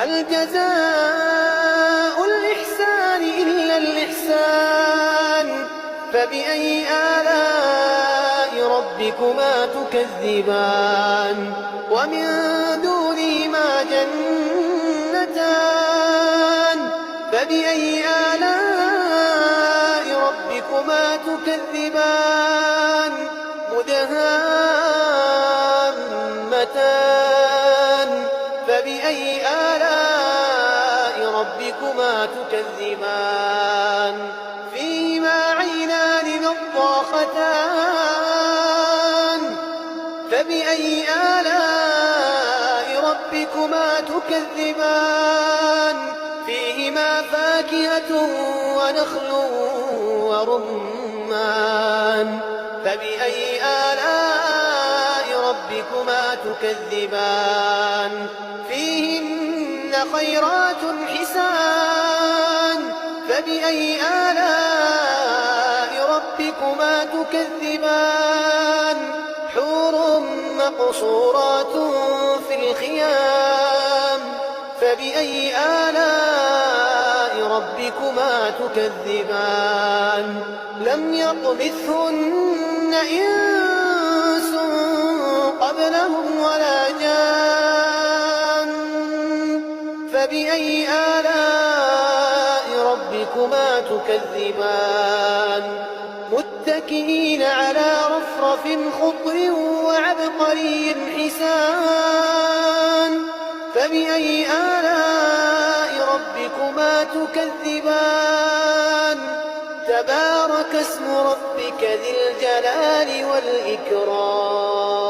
هل جزاء الإحسان إلا الإحسان فبأي آلاء ربكما تكذبان ومن دونهما جنتان فبأي آلاء ربكما تكذبان مدهامتان فبأي آلاء ربكما تكذبان فيهما عينان نضاختان فبأي آلاء ربكما تكذبان فيهما فاكهة ونخل ورمان فبأي آلاء ربكما تكذبان فيهن خيرات حسان فبأي آلاء ربكما تكذبان حور مقصورات في الخيام فبأي آلاء ربكما تكذبان لم يطمثهن إنس قبلهم ولا جان فبأي آلاء ربكما تكذبان متكئين على رفرف خضر وعبقري حسان فبأي آلاء ربكما تكذبان تبارك اسم ربك ذي الجلال والإكرام